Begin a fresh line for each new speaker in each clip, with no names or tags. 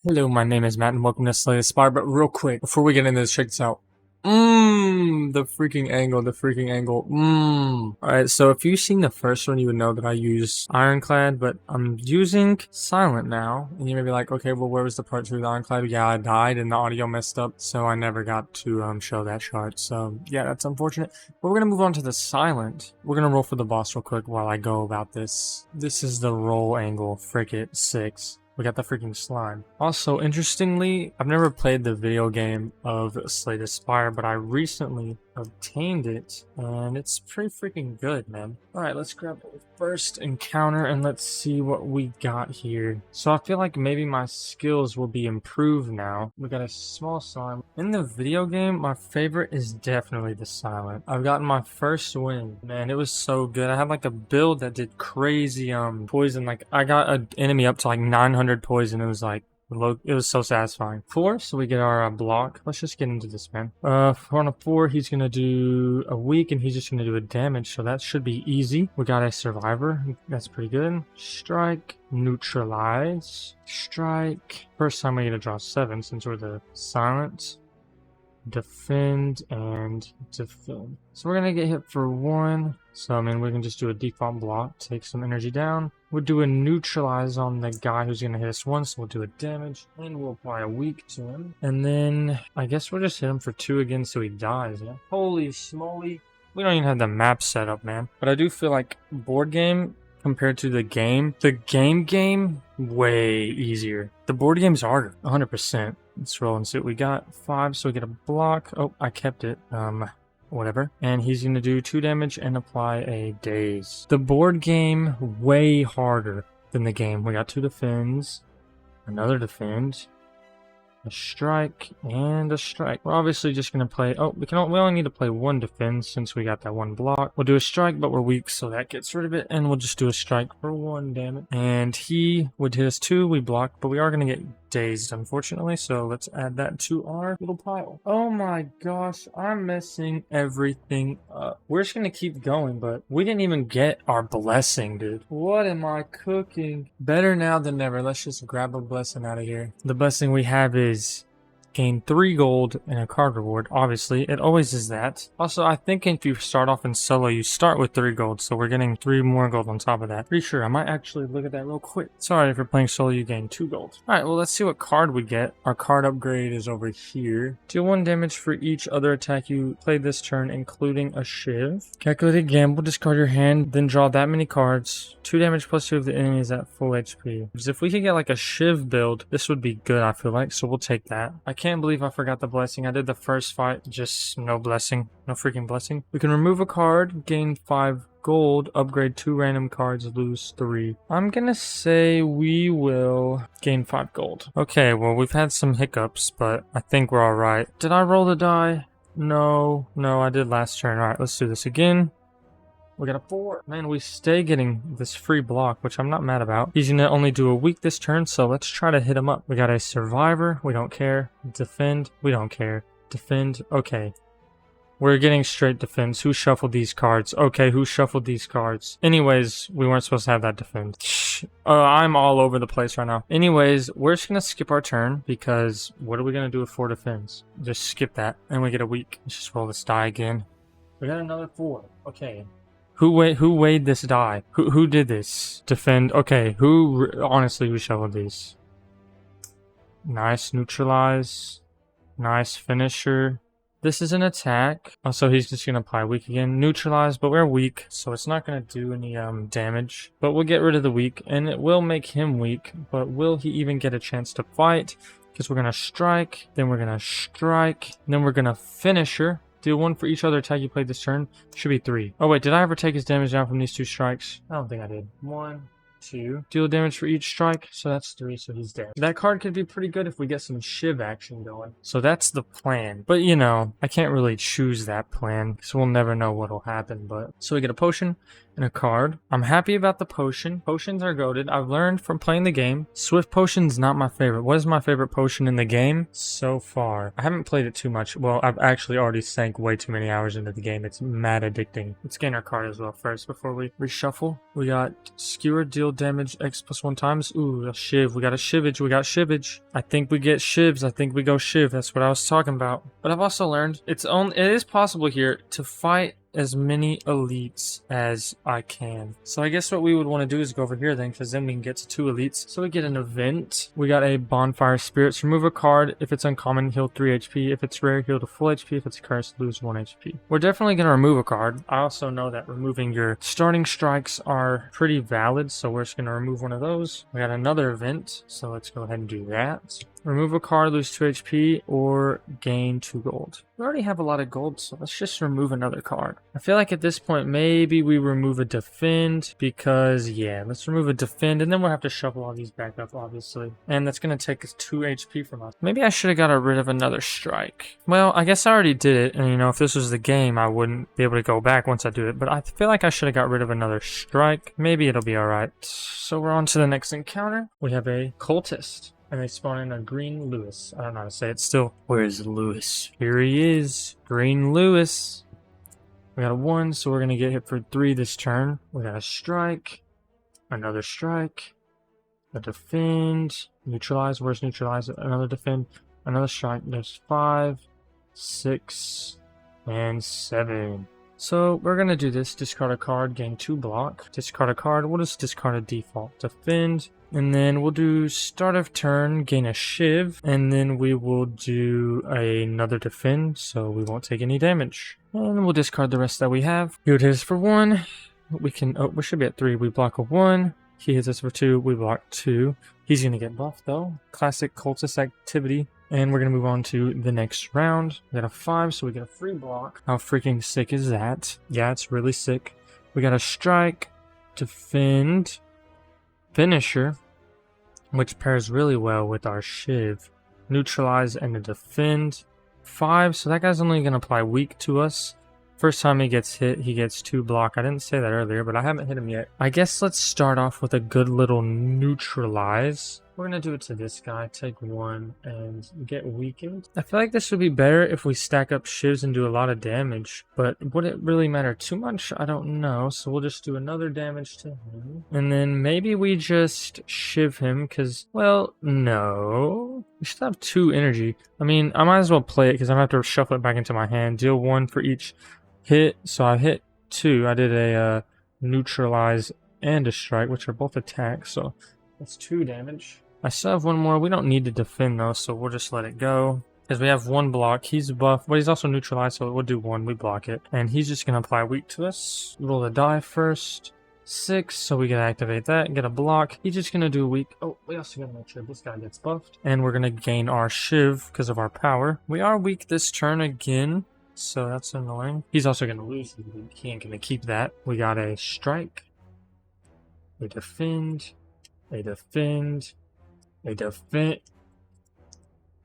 Hello, my name is Matt and welcome to Spire, but real quick, before we get into this, check this out. The freaking angle. Alright, so if you've seen the first one, you would know that I use Ironclad, but I'm using Silent now. And you may be like, okay, well, where was the part 2 of the Ironclad? Yeah, I died and the audio messed up, so I never got to show that shot. So, yeah, that's unfortunate. But we're gonna move on to the Silent. We're gonna roll for the boss real quick while I go about this. This is the roll angle, frick it, 6. We got the freaking slime. Also, interestingly, I've never played the video game of Slay the Spire, but I recently obtained it, and it's pretty freaking good, man. Alright, let's grab the first encounter, and let's see what we got here. So I feel like maybe my skills will be improved now. We got a small slime. In the video game, my favorite is definitely the Silent. I've gotten my first win. Man, it was so good. I had like a build that did crazy poison. Like, I got an enemy up to like 900 poison. It was like, it was so satisfying. 4, so we get our block. Let's just get into this, man. On a 4, he's gonna do a weak, and he's just gonna do a damage, so that should be easy. We got a survivor. That's pretty good. Strike, neutralize, strike. First time we get to draw 7 since we're the Silent. Defend and defend. So we're gonna get hit for 1. So I mean we can just do a default block, take some energy down. We'll do a neutralize on the guy who's gonna hit us once, so we'll do a damage, and we'll apply a weak to him. And then I guess we'll just hit him for 2 again so he dies, yeah. Holy smoly. We don't even have the map set up, man. But I do feel like board game compared to the game way easier. The board game's harder, 100%. Let's roll and see what we got. 5, so we get a block. Oh, I kept it. Whatever. And he's gonna do 2 damage and apply a daze. The board game way harder than the game. We got 2 defends, another defend, a strike, and a strike. We're obviously just gonna play. Oh, we only need to play 1 defense since we got that 1 block. We'll do a strike, but we're weak, so that gets rid of it. And we'll just do a strike for 1 damage. And he would hit us 2. We block, but we are gonna get dazed, unfortunately. So let's add that to our little pile. Oh my gosh, I'm messing everything up. We're just gonna keep going, but we didn't even get our blessing, dude. What am I cooking? Better now than never. Let's just grab a blessing out of here. The blessing we have is gain 3 gold and a card reward. Obviously, it always is that. Also, I think if you start off in solo, you start with 3 gold, so we're getting 3 more gold on top of that. Pretty sure. I might actually look at that real quick. Sorry, if you're playing solo, you gain 2 gold. Alright, well, let's see what card we get. Our card upgrade is over here. Deal 1 damage for each other attack you played this turn, including a Shiv. Calculated gamble, discard your hand, then draw that many cards. 2 damage plus 2 if the enemy is at full HP. Because if we could get like a Shiv build, this would be good, I feel like, so we'll take that. I can't believe I forgot the blessing. I did the first fight, just no blessing. No freaking blessing. We can remove a card, gain 5 gold, upgrade 2 random cards, lose 3. I'm gonna say we will gain 5 gold. Okay, well, we've had some hiccups, but I think we're alright. Did I roll the die? No, I did last turn. Alright, let's do this again. We got a 4. Man, we stay getting this free block, which I'm not mad about. He's gonna only do a weak this turn, so let's try to hit him up. We got a survivor. We don't care. Defend. We don't care. Defend. Okay. We're getting straight defense. Who shuffled these cards? Okay, who shuffled these cards? Anyways, we weren't supposed to have that defend. I'm all over the place right now. Anyways, we're just gonna skip our turn because what are we gonna do with 4 defense? Just skip that, and we get a weak. Let's just roll this die again. We got another 4. Okay. Who weighed this die? Who did this? Defend. Okay, honestly, who shuffled these? Nice neutralize. Nice finisher. This is an attack. Also, he's just gonna apply weak again. Neutralize, but we're weak, so it's not gonna do any damage. But we'll get rid of the weak, and it will make him weak. But will he even get a chance to fight? Because we're gonna strike, then we're gonna strike, then we're gonna finisher. Deal 1 for each other attack you played this turn. Should be 3. Oh wait, did I ever take his damage down from these 2 strikes? I don't think I did. 1, 2. Deal damage for each strike, so that's 3, so he's dead. That card could be pretty good if we get some Shiv action going. So that's the plan. But you know, I can't really choose that plan, so we'll never know what'll happen. But so we get a potion, and a card. I'm happy about the potion. Potions are goated. I've learned from playing the game. Swift potion's not my favorite. What is my favorite potion in the game so far? I haven't played it too much. Well, I've actually already sank way too many hours into the game. It's mad addicting. Let's gain our card as well first before we reshuffle. We got skewer, deal damage X plus 1 times. Ooh, a Shiv. We got a Shivage. We got Shivage. I think we get Shivs. I think we go Shiv. That's what I was talking about. But I've also learned it is possible here to fight as many elites as I can. So I guess what we would want to do is go over here then, because then we can get to 2 elites. So we get an event. We got a bonfire spirits. Remove a card. If it's uncommon, heal 3 HP. If it's rare, heal to full HP. If it's cursed, lose 1 HP. We're definitely going to remove a card. I also know that removing your starting strikes are pretty valid, so we're just going to remove one of those. We got another event, so let's go ahead and do that. Remove a card, lose 2 HP, or gain 2 gold. We already have a lot of gold, so let's just remove another card. I feel like at this point, maybe we remove a defend, because, yeah, let's remove a defend, and then we'll have to shuffle all these back up, obviously. And that's going to take us 2 HP from us. Maybe I should have got rid of another strike. Well, I guess I already did it, and, you know, if this was the game, I wouldn't be able to go back once I do it, but I feel like I should have got rid of another strike. Maybe it'll be alright. So we're on to the next encounter. We have a cultist. And they spawn in a Green Lewis. I don't know how to say it still. Where is Lewis? Here he is. Green Lewis. We got a 1, so we're going to get hit for 3 this turn. We got a strike. Another strike. A defend. Neutralize. Where's neutralize? Another defend. Another strike. There's 5, 6, and 7. So we're going to do this. Discard a card. Gain 2 block. Discard a card. We'll just discard a default. Defend. And then we'll do start of turn, gain a Shiv, and then we will do another defend, so we won't take any damage. And we'll discard the rest that we have. He would hit us for 1. We should be at 3. We block a 1. He hits us for 2. We block 2. He's going to get buffed though. Classic cultist activity. And we're going to move on to the next round. We got a 5, so we get a free block. How freaking sick is that? Yeah, it's really sick. We got a strike, defend, finisher, which pairs really well with our Shiv, neutralize, and a defend. 5, so that guy's only going to apply weak to us. First time he gets hit, he gets 2 block. I didn't say that earlier, but I haven't hit him yet. I guess let's start off with a good little neutralize. We're going to do it to this guy, take 1, and get weakened. I feel like this would be better if we stack up Shivs and do a lot of damage, but would it really matter too much? I don't know, so we'll just do another damage to him. And then maybe we just Shiv him, because, well, no. We should have 2 energy. I mean, I might as well play it, because I'm going to have to shuffle it back into my hand. Deal 1 for each hit, so I hit 2. I did a neutralize and a strike, which are both attacks, so that's 2 damage. I still have 1 more. We don't need to defend though, so we'll just let it go. Because we have 1 block. He's buffed, but he's also neutralized, so we'll do 1. We block it. And he's just going to apply weak to us. Roll the die first. 6, so we can activate that and get a block. He's just going to do a weak. Oh, we also got to make sure this guy gets buffed. And we're going to gain our Shiv because of our power. We are weak this turn again, so that's annoying. He's also going to lose. He ain't going to keep that. We got a strike. A defend. A defend. A defend,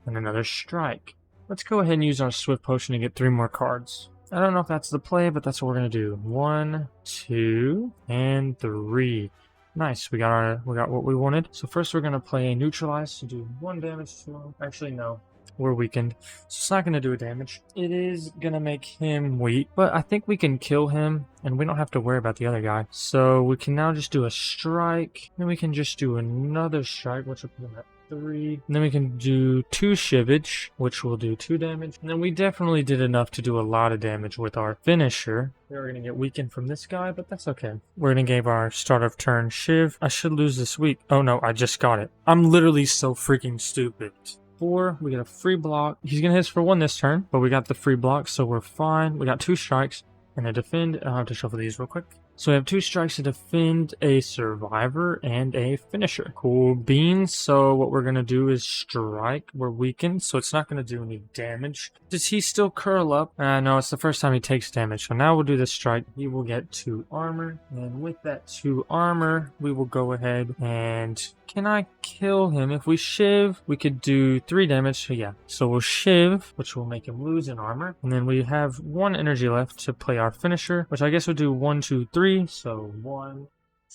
and another strike. Let's go ahead and use our Swift Potion to get 3 more cards. I don't know if that's the play, but that's what we're going to do. 1, 2, and 3. Nice, we got what we wanted. So first we're going to play a Neutralize to do 1 damage to him. Actually, no. We're weakened, so it's not going to do a damage. It is going to make him weak, but I think we can kill him, and we don't have to worry about the other guy. So we can now just do a strike, then we can just do another strike, which will put him at 3. And then we can do 2 Shivage, which will do 2 damage. And then we definitely did enough to do a lot of damage with our finisher. We're going to get weakened from this guy, but that's okay. We're going to give our start of turn Shiv. I should lose this week. Oh no, I just got it. I'm literally so freaking stupid. 4, we get a free block. He's gonna hit us for 1 this turn, but we got the free block, so we're fine. We got 2 strikes and a defend. I'll have to shuffle these real quick. So we have 2 strikes to defend, a survivor, and a finisher. Cool beans. So what we're gonna do is strike. We're weakened, so it's not gonna do any damage. Does he still curl up? No, it's the first time he takes damage. So now we'll do the strike. He will get 2 armor, and with that 2 armor, we will go ahead and Can I kill him? If we Shiv, we could do 3 damage. So yeah, so we'll Shiv, which will make him lose in armor. And then we have 1 energy left to play our finisher, which I guess we'll do 1, 2, 3. So 1,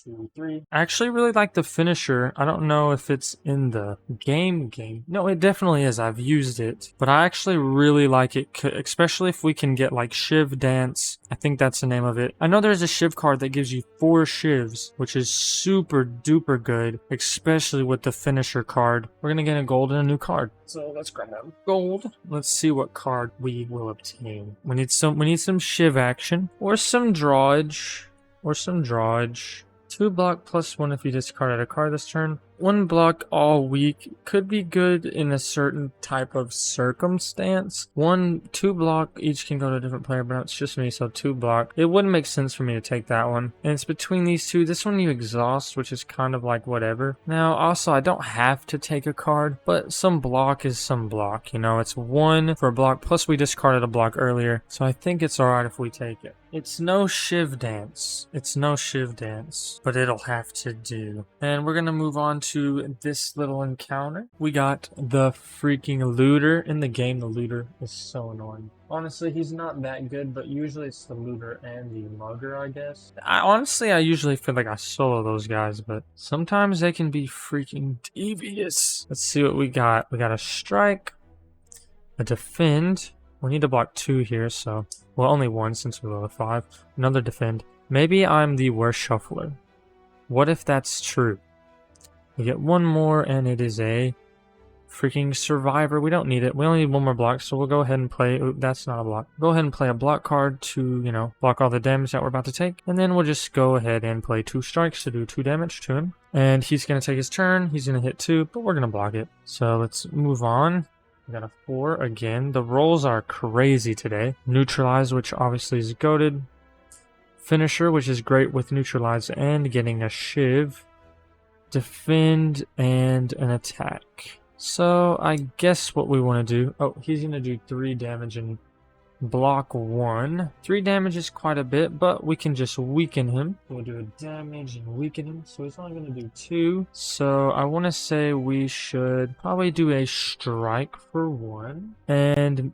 2, 3. I actually really like the finisher. I don't know if it's in the game. No, it definitely is. I've used it. But I actually really like it, especially if we can get like Shiv Dance. I think that's the name of it. I know there's a Shiv card that gives you 4 Shivs, which is super duper good, especially with the finisher card. We're gonna get a gold and a new card. So let's grab that gold. Let's see what card we will obtain. We need some Shiv action or some drawage. 2 block plus 1 if you discarded a card this turn. 1 block all week could be good in a certain type of circumstance. 2 block each can go to a different player, but it's just me, so 2 block. It wouldn't make sense for me to take that one. And it's between these two. This one you exhaust, which is kind of like whatever. Now, also, I don't have to take a card, but some block is some block. You know, it's 1 for a block, plus we discarded a block earlier, so I think it's alright if we take it. It's no Shiv Dance. But it'll have to do. And we're gonna move on to this little encounter. We got the freaking looter. In the game, the looter is so annoying. Honestly, he's not that good, but usually it's the looter and the mugger, I guess. I usually feel like I solo those guys, but sometimes they can be freaking devious. Let's see what we got. We got a strike, a defend. We need to block 2 here, so... Well, only 1 since we're level 5. Another defend. Maybe I'm the worst shuffler. What if that's true? We get 1 more, and it is a freaking survivor. We don't need it. We only need 1 more block, so we'll go ahead and play... Oop, that's not a block. Go ahead and play a block card to, you know, block all the damage that we're about to take. And then we'll just go ahead and play 2 strikes to do 2 damage to him. And he's going to take his turn. He's going to hit 2, but we're going to block it. So let's move on. We got a 4 again. The rolls are crazy today. Neutralize, which obviously is goated. Finisher, which is great with neutralize and getting a Shiv. Defend and an attack. So I guess what we want to do... Oh, he's going to do 3 damage and block 1. 3 damage is quite a bit, but we can just weaken him. We'll do a damage and weaken him, so he's only going to do 2. So I want to say we should probably do a strike for 1. And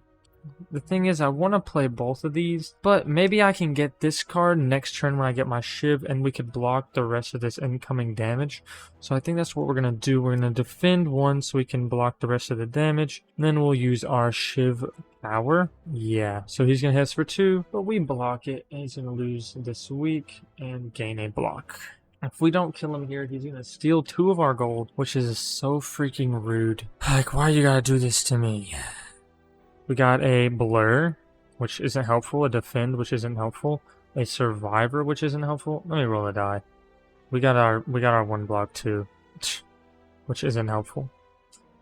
the thing is, I want to play both of these, but maybe I can get this card next turn when I get my Shiv, and we could block the rest of this incoming damage. So I think that's what we're going to do. We're going to defend 1 so we can block the rest of the damage. And then we'll use our Shiv power. Yeah, so he's going to hit us for 2, but we block it, and he's going to lose this week and gain a block. If we don't kill him here, he's going to steal 2 of our gold, which is so freaking rude. Like, why you got to do this to me? We got a blur, which isn't helpful, a defend, which isn't helpful, a survivor, which isn't helpful. Let me roll a die. We got our 1 block too, which isn't helpful.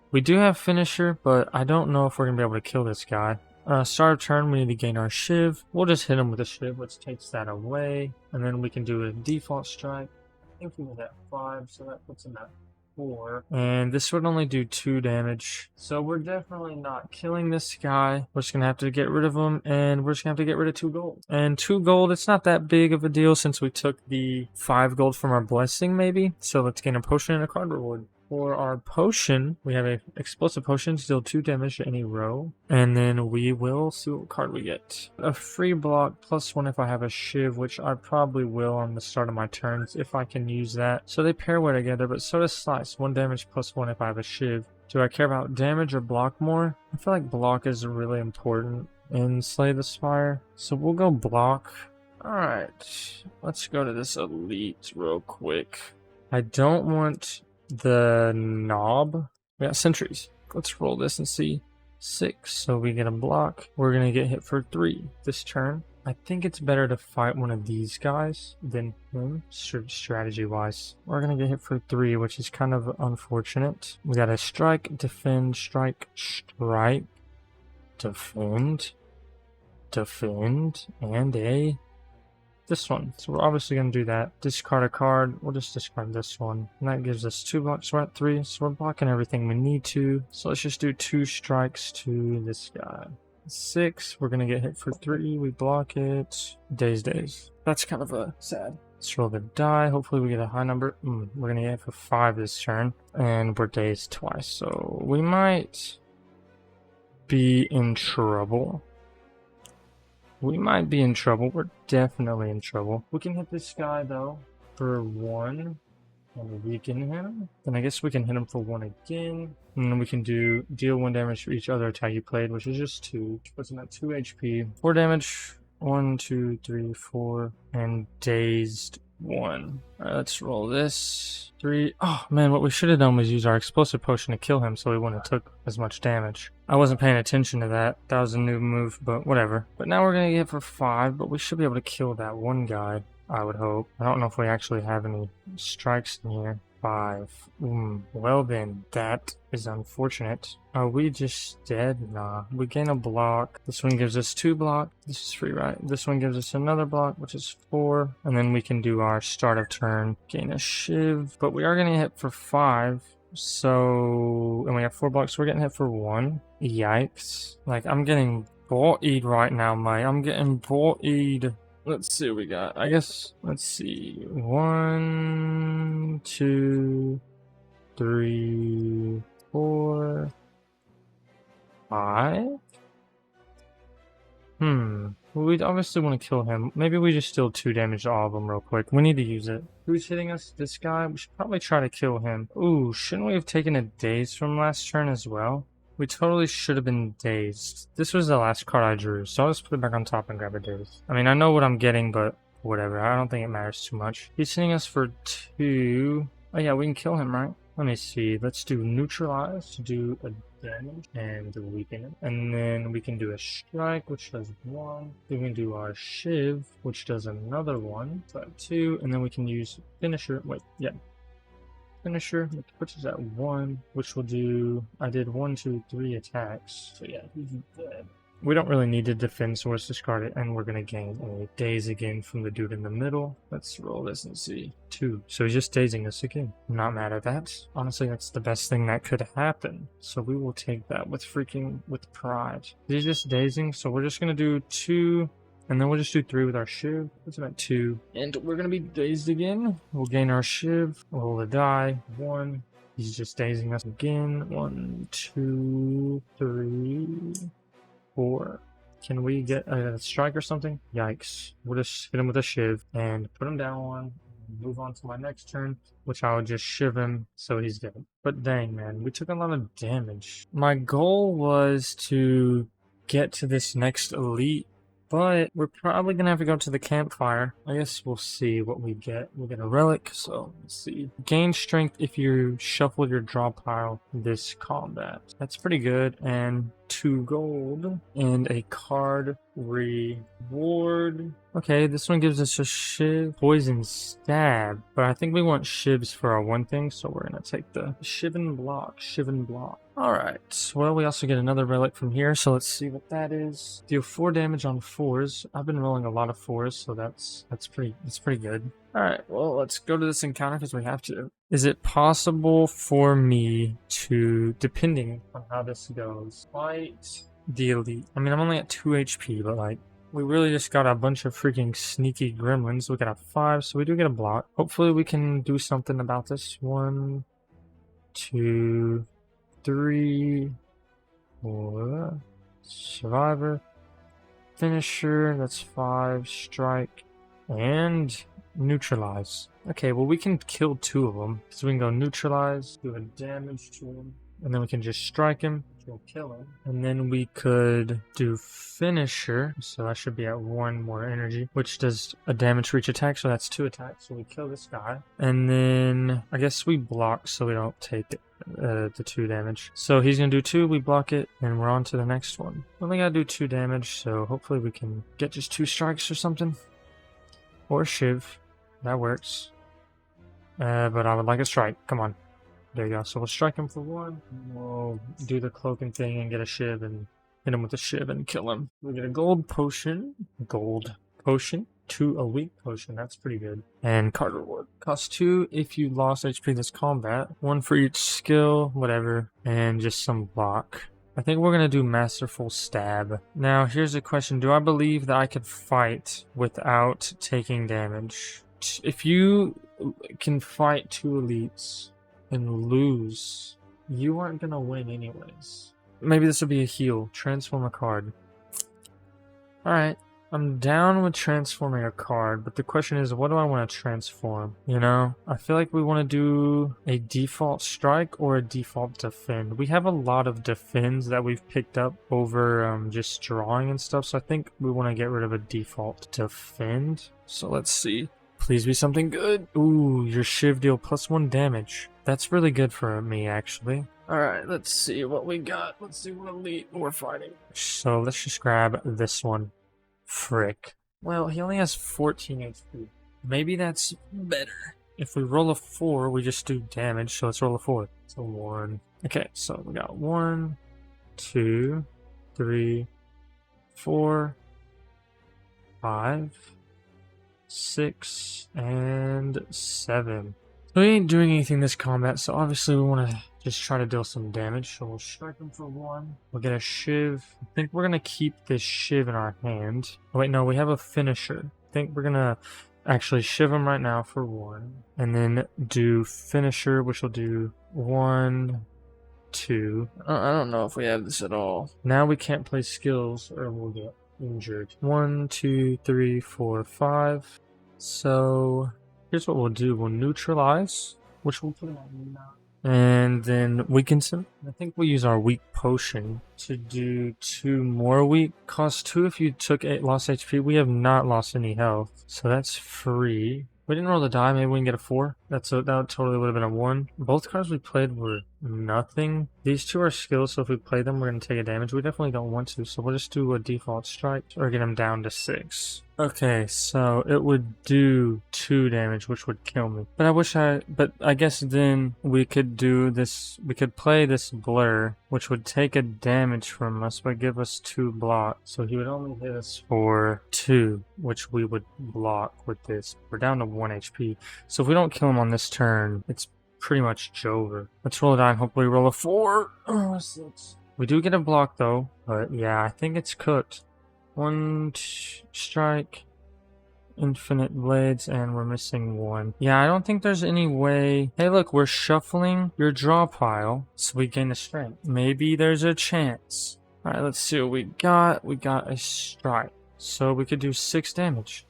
We do have finisher, but I don't know if we're gonna be able to kill this guy. Start of turn, we need to gain our Shiv. We'll just hit him with a Shiv, which takes that away, and then we can do a default strike. I think we did that 5, so that puts him at 4. And this would only do 2 damage. So we're definitely not killing this guy. We're just going to have to get rid of him. And we're just going to have to get rid of 2 gold. And 2 gold, it's not that big of a deal since we took the 5 gold from our blessing maybe. So let's gain a potion and a card reward. For our potion, we have a explosive potion, deal 2 damage to any row. And then we will see what card we get. A free block plus 1 if I have a Shiv, which I probably will on the start of my turns if I can use that. So they pair well together, but so does Slice. 1 damage plus 1 if I have a Shiv. Do I care about damage or block more? I feel like block is really important in Slay the Spire. So we'll go block. Alright, let's go to this elite real quick. I don't want the knob. We got sentries. Let's roll this and see. 6, so we get a block. We're gonna get hit for 3 this turn. I think it's better to fight one of these guys than him, strategy wise. We're gonna get hit for 3, which is kind of unfortunate. We got a strike, defend, strike, strike, defend, defend, and a this one. So we're obviously going to do that. Discard a card. We'll just discard this one. And that gives us 2 blocks. We're at 3. So we're blocking everything we need to. So let's just do 2 strikes to this guy. 6. We're going to get hit for 3. We block it. Days. That's kind of a sad. Let's roll the die. Hopefully we get a high number. We're gonna get for 5 this turn, and we're dazed twice, so we might be in trouble. We're definitely in trouble. We can hit this guy though for 1 and weaken him. Then I guess we can hit him for 1 again. And then we can deal 1 damage for each other attack you played, which is just 2. Which puts him at 2 HP. 4 damage. 1, 2, 3, 4, and dazed 1. Alright, let's roll this. 3. Oh man, what we should have done was use our explosive potion to kill him so he wouldn't have took as much damage. I wasn't paying attention to that. That was a new move, but whatever. But now we're gonna get for 5, but we should be able to kill that one guy, I would hope. I don't know if we actually have any strikes in here. 5. Well then, that is unfortunate. Are we just dead? Nah. We gain a block. This one gives us 2 block. This is free, right? This one gives us another block, which is 4. And then we can do our start of turn. Gain a Shiv. But we are going to hit for 5. So, and we have 4 blocks. So we're getting hit for 1. Yikes. Like, I'm getting ball-eed right now, mate. I'm getting ball-eed. Let's see what we got. I guess, let's see. 1, 2, 3, 4, 5? We'd obviously want to kill him. Maybe we just deal 2 damage to all of them real quick. We need to use it. Who's hitting us? This guy? We should probably try to kill him. Ooh, shouldn't we have taken a daze from last turn as well? We totally should have been dazed. This was the last card I drew, so I'll just put it back on top and grab a daze. I mean, I know what I'm getting, but whatever. I don't think it matters too much. He's hitting us for 2. Oh yeah, we can kill him, right? Let me see. Let's do neutralize to do a damage and weaken it. And then we can do a strike, which does 1. Then we can do our Shiv, which does another 1. So 2. And then we can use finisher. Wait, yeah. Finisher, which puts us at 1, which will do, I did 1, 2, 3 attacks. So yeah, he's dead. We don't really need to defend, so let's discard it, and we're gonna gain a daze again from the dude in the middle. Let's roll this and see. 2. So he's just dazing us again. I'm not mad at that. Honestly, that's the best thing that could happen. So we will take that with pride. He's just dazing, so we're just gonna do 2. And then we'll just do 3 with our Shiv. That's about 2. And we're going to be dazed again. We'll gain our Shiv. Roll the die. 1. He's just dazing us again. 1, 2, 3, 4. Can we get a strike or something? Yikes. We'll just hit him with a Shiv and put him down. Move on to my next turn, which I would just Shiv him so he's dead. But dang, man. We took a lot of damage. My goal was to get to this next elite, but we're probably going to have to go to the campfire. I guess we'll see what we get. We'll get a relic, so let's see. Gain strength if you shuffle your draw pile this combat. That's pretty good. And 2 gold. And a card reward. Okay, this one gives us a Shiv. Poison stab. But I think we want Shivs for our one thing, so we're going to take the Shiv and block. Shiv and block. Alright, well, we also get another relic from here, so let's see what that is. Deal 4 damage on 4s. I've been rolling a lot of 4s, so that's pretty good. Alright, well, let's go to this encounter because we have to. Is it possible for me to, depending on how this goes, fight the elite? I mean, I'm only at 2 HP, but like, we really just got a bunch of freaking sneaky gremlins. We got a 5, so we do get a block. Hopefully we can do something about this. 1, 2, 3, 4, survivor, finisher, that's 5, strike, and neutralize. Okay, well we can kill 2 of them. So we can go neutralize, do a damage to him, and then we can just strike him, which will kill him. And then we could do finisher, so that should be at 1 more energy, which does a damage for each attack, so that's 2 attacks. So we kill this guy. And then I guess we block so we don't take it. The 2 damage. So he's gonna do 2, we block it, and we're on to the next one. We only gotta do 2 damage, so hopefully we can get just 2 strikes or something. Or Shiv. That works. But I would like a strike. Come on. There you go. So we'll strike him for 1. We'll do the cloaking thing and get a Shiv and hit him with a Shiv and kill him. We get a gold potion. Gold potion. 2 a weak potion, that's pretty good. And card reward. Costs 2 if you lost HP this combat. 1 for each skill, whatever. And just some block. I think we're going to do Masterful Stab. Now, here's a question. Do I believe that I could fight without taking damage? if you can fight 2 elites and lose, you aren't gonna win anyways. Maybe this will be a heal. Transform a card. Alright. I'm down with transforming a card, but the question is, what do I want to transform? You know? I feel like we want to do a default strike or a default defend. We have a lot of defends that we've picked up over just drawing and stuff, so I think we want to get rid of a default defend. So let's see. Please be something good. Ooh, your Shiv deal +1 damage. That's really good for me, actually. Alright, let's see what we got. Let's see what elite we're fighting. So let's just grab this one. Frick. Well, he only has 14 HP. Maybe that's better. If we roll a 4, we just do damage, so let's roll a 4. So 1. Okay, so we got 1, 2, 3, 4, 5, 6, and 7. We ain't doing anything this combat, so obviously we want to just try to deal some damage. So we'll strike him for 1. We'll get a Shiv. I think we're going to keep this Shiv in our hand. Oh, wait, no, we have a finisher. I think we're going to actually Shiv him right now for 1. And then do finisher, which will do 1, 2. I don't know if we have this at all. Now we can't play skills or we'll get injured. 1, 2, 3, 4, 5. So here's what we'll do. We'll neutralize, which we'll put him on 9. And then weakens him. I think we'll use our weak potion to do 2 more weak. Cost 2 if you took 8 lost HP. We have not lost any health, so that's free. We didn't roll the die. Maybe we can get a 4. That totally would have been a 1. Both cards we played were nothing. These 2 are skills, so if we play them, we're going to take a damage. We definitely don't want to, so we'll just do a default strike or get him down to 6. Okay, so it would do 2 damage, which would kill me. But I guess then we could do this, we could play this blur, which would take a damage from us, but give us 2 block. So he would only hit us for 2, which we would block with this. We're down to 1 HP. So if we don't kill him on this turn, it's pretty much over. Let's roll a die and hopefully roll a 4. Oh, 6. We do get a block though, but yeah, I think it's cooked. 1 strike, infinite blades, and we're missing 1. Yeah, I don't think there's any way. Hey, look, we're shuffling your draw pile, so we gain a strength. Maybe there's a chance. All right, let's see what we got. We got a strike, so we could do 6 damage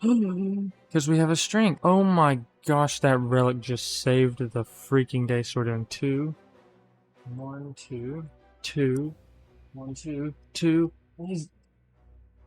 because we have a strength. Oh my gosh, that relic just saved the freaking day. So we're doing 2, 1, 2, 2, 1, 2, 2.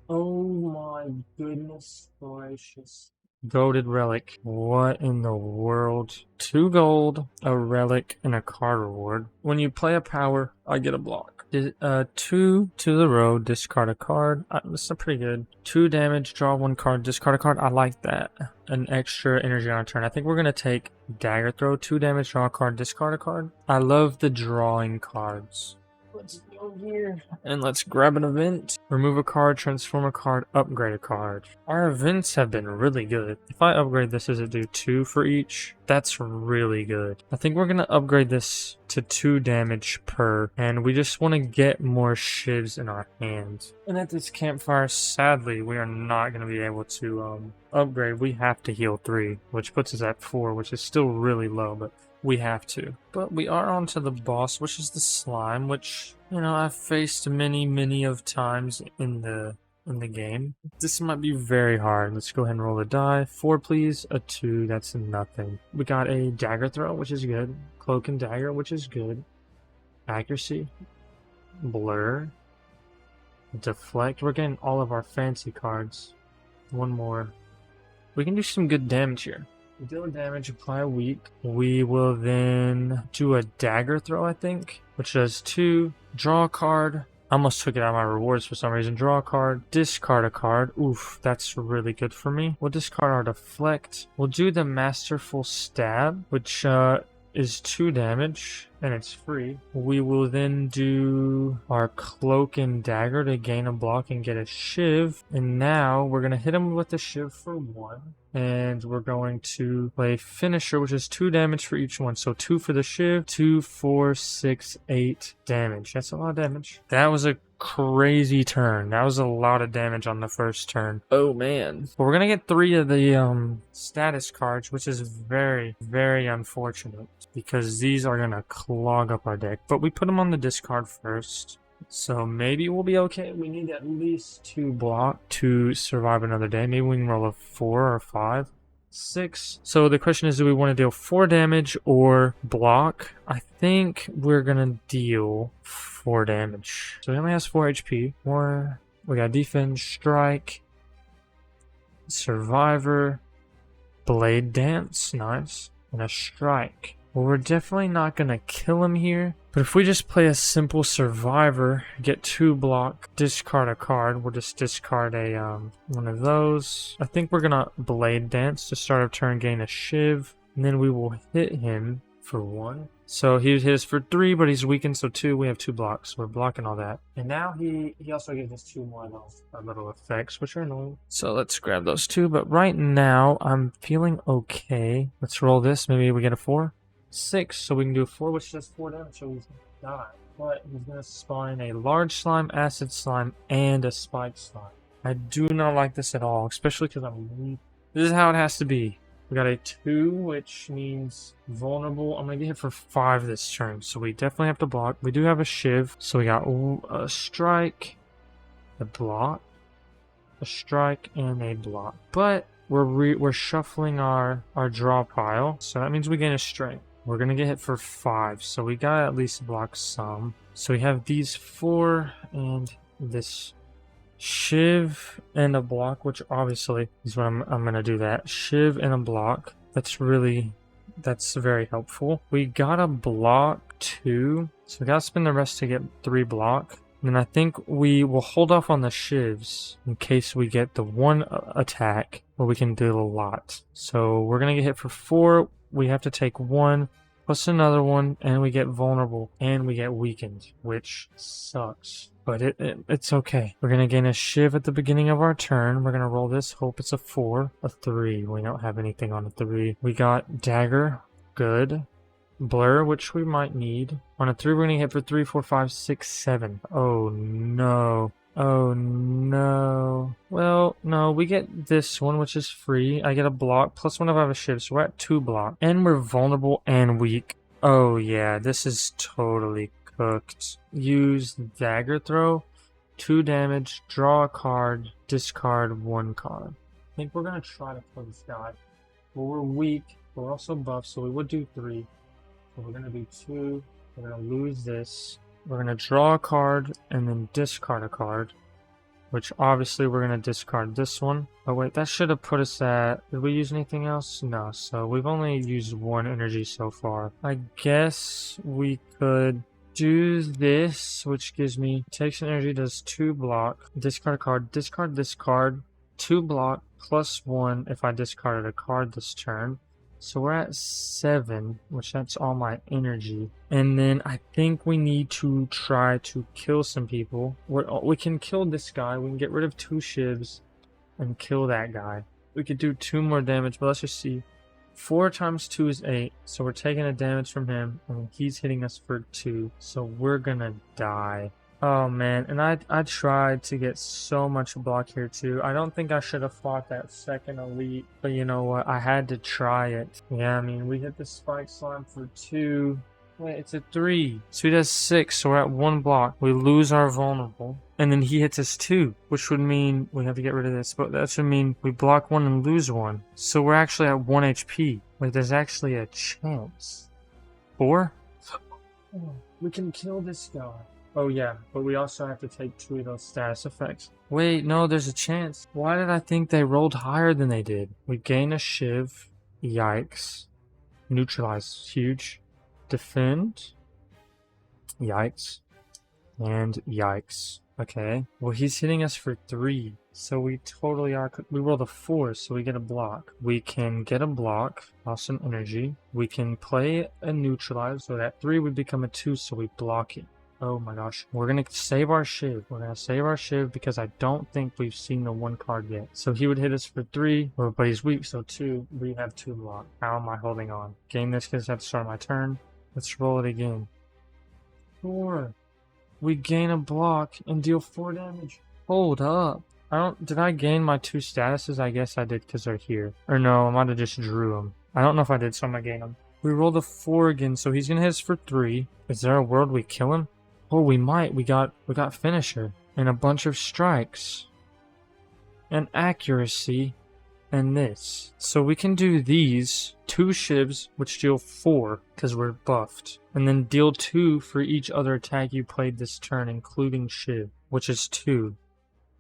Oh my goodness gracious. Goated relic. What in the world? 2 gold, a relic, and a card reward. When you play a power, I get a block. 2 to the row, discard a card. This is pretty good. 2 damage, draw 1 card, discard a card. I like that. An extra energy on a turn. I think we're going to take dagger throw. 2 damage, draw a card, discard a card. I love the drawing cards. Let's go here and let's grab an event. Remove a card, transform a card, upgrade a card. Our events have been really good. If I upgrade this, does it do 2 for each? That's really good. I think we're going to upgrade this to 2 damage per, and we just want to get more Shivs in our hands. And at this campfire, sadly, we are not going to be able to upgrade. We have to heal 3, which puts us at 4, which is still really low, but we have to. But we are on to the boss, which is the slime, which, you know, I've faced many of times in the game. This might be very hard. Let's go ahead and roll a die. 4, please. A 2, that's nothing. We got a dagger throw, which is good. Cloak and dagger, which is good. Accuracy. Blur. Deflect. We're getting all of our fancy cards. 1 more. We can do some good damage here. We deal damage, apply a weak. We will then do a dagger throw, I think, which does 2. Draw a card. I almost took it out of my rewards for some reason. Draw a card, discard a card. Oof, that's really good for me. We'll discard our deflect. We'll do the masterful stab, which is 2 damage. and it's free. We will then do our cloak and dagger to gain a block and get a Shiv. And now we're going to hit him with the Shiv for 1. And we're going to play finisher, which is 2 damage for each one. So 2 for the Shiv, 2, 4, 6, 8 damage. That's a lot of damage. That was a crazy turn. That was a lot of damage on the first turn. Oh man. But we're gonna get 3 of the status cards, which is very, very unfortunate because these are gonna clog up our deck. But we put them on the discard first. So maybe we'll be okay. We need at least 2 block to survive another day. Maybe we can roll a 4 or 5. 6. So the question is, do we want to deal 4 damage or block? I think we're gonna deal 4 damage. So he only has 4 HP. We got defend, strike, survivor, blade dance, nice, and a strike. Well, we're definitely not gonna kill him here. But if we just play a simple survivor, get 2 block, discard a card, we'll just discard a one of those. I think we're gonna blade dance to start our turn, gain a Shiv, and then we will hit him for 1. So he hit us for 3, but he's weakened, so 2. We have 2 blocks. So we're blocking all that. And now he also gives us 2 more of those little effects, which are annoying. So let's grab those 2. But right now, I'm feeling okay. Let's roll this. Maybe we get a 4. 6, so we can do a 4, which does 4 damage, so he's gonna die. But he's gonna spawn a large slime, acid slime, and a spike slime. I do not like this at all, especially because I'm weak. This is how it has to be. We got a 2, which means vulnerable. I'm gonna get hit for 5 this turn, so we definitely have to block. We do have a Shiv, so we got a strike, a block, a strike, and a block. But we're shuffling our draw pile, so that means we gain a strength. We're gonna get hit for 5, so we gotta at least block some. So we have these 4 and this Shiv and a block, which obviously is what I'm gonna do that. Shiv and a block. That's very helpful. We gotta block 2, so we gotta spend the rest to get 3 block. And I think we will hold off on the Shivs in case we get the 1 attack where we can do a lot. So we're gonna get hit for 4. We have to take 1 plus another 1, and we get vulnerable and we get weakened, which sucks. But it's okay. We're gonna gain a Shiv at the beginning of our turn. We're gonna roll this. Hope it's a 4, a 3. We don't have anything on a 3. We got dagger, good. Blur, which we might need. On a 3, we're gonna hit for 3, 4, 5, 6, 7. Oh no. Oh no. Well, no, we get this one, which is free. I get a block, plus 1 if I have a Shiv, so we're at 2 block. And we're vulnerable and weak. Oh yeah, this is totally cooked. Use dagger throw, 2 damage, draw a card, discard 1 card. I think we're gonna try to kill this guy. Well, we're weak, but we're also buffed, so we would do 3. So we're gonna do 2. We're gonna lose this. We're gonna draw a card and then discard a card, which obviously we're gonna discard this one. Oh wait, that should have put us at... Did we use anything else? No, so we've only used 1 energy so far. I guess we could do this, which gives me... Takes an energy, does 2 block, discard a card, discard this card, 2 block, plus 1 if I discarded a card this turn. So we're at 7, which that's all my energy. And then I think we need to try to kill some people. We can kill this guy. We can get rid of 2 Shivs and kill that guy. We could do 2 more damage, but let's just see. 4 times 2 is 8. So we're taking a damage from him, and he's hitting us for 2. So we're gonna die. Oh man, and I tried to get so much block here too. I don't think I should have fought that second elite, but you know what, I had to try it. Yeah, I mean, we hit the spike slime for 2. Wait, it's a 3. So he does 6, so we're at 1 block. We lose our vulnerable, and then he hits us 2, which would mean we have to get rid of this, but that should mean we block 1 and lose 1. So we're actually at 1 HP. Wait, there's actually a chance. 4? Oh, we can kill this guy. Oh yeah, but we also have to take 2 of those status effects. Wait, no, there's a chance. Why did I think they rolled higher than they did? We gain a Shiv. Yikes. Neutralize. Huge. Defend. Yikes. And yikes. Okay. Well, he's hitting us for 3. So we totally are. We rolled a 4, so we get a block. We can get a block, awesome energy. We can play a neutralize, so that 3 would become a 2, so we block it. Oh my gosh. We're going to save our Shiv. We're going to save our Shiv because I don't think we've seen the 1 card yet. So he would hit us for 3, but he's weak, so 2. We have 2 block. How am I holding on? Game this because I have to start my turn. Let's roll it again. 4. We gain a block and deal 4 damage. Hold up. Did I gain my 2 statuses? I guess I did because they're here. Or no, I might have just drew them. I don't know if I did, so I'm gonna gain them. We rolled a 4 again, so he's gonna hit us for 3. Is there a world we kill him? Oh, we might. We got finisher. And a bunch of strikes. And accuracy. And this. So we can do these 2 shivs, which deal 4 because we're buffed, and then deal 2 for each other attack you played this turn, including Shiv, which is 2,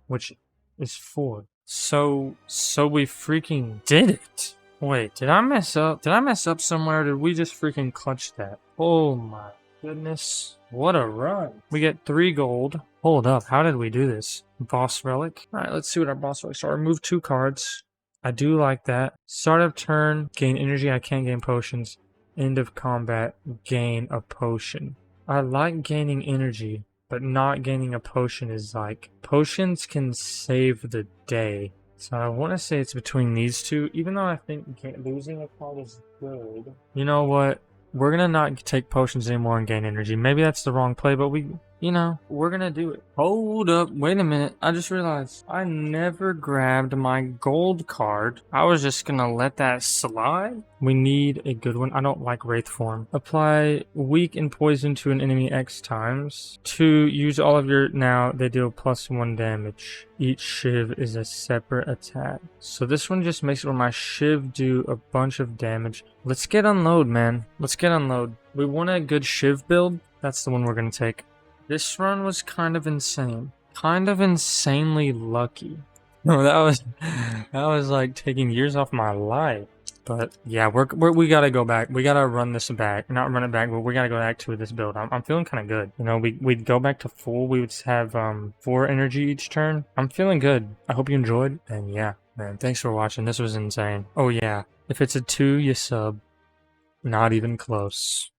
which is 4. So we freaking did it. Wait, did I mess up? Did I mess up somewhere? Did we just freaking clutch that? Oh my goodness. What a run. We get 3 gold. Hold up, how did we do this? Boss relic? Alright, let's see what our boss relics are. Remove 2 cards. I do like that. Start of turn, gain energy. I can't gain potions. End of combat, gain a potion. I like gaining energy, but not gaining a potion is like... Potions can save the day. So I want to say it's between these 2, even though I think losing a card is good. You know what? We're going to not take potions anymore and gain energy. Maybe that's the wrong play, but we're going to do it. Hold up. Wait a minute. I just realized I never grabbed my gold card. I was just going to let that slide. We need a good one. I don't like Wraith form. Apply weak and poison to an enemy X times. 2, use all of your... Now they deal +1 damage. Each Shiv is a separate attack. So this one just makes it where my Shiv do a bunch of damage. Let's get unload, man. Let's get unload. We want a good Shiv build. That's the one we're going to take. This run was kind of insane. Kind of insanely lucky. No, that was like taking years off my life. But yeah, we gotta go back. We gotta run this back. Not run it back, but we gotta go back to this build. I'm feeling kind of good. You know, we'd go back to full. We would have 4 energy each turn. I'm feeling good. I hope you enjoyed. And yeah, man, thanks for watching. This was insane. Oh yeah, if it's a 2, you sub. Not even close.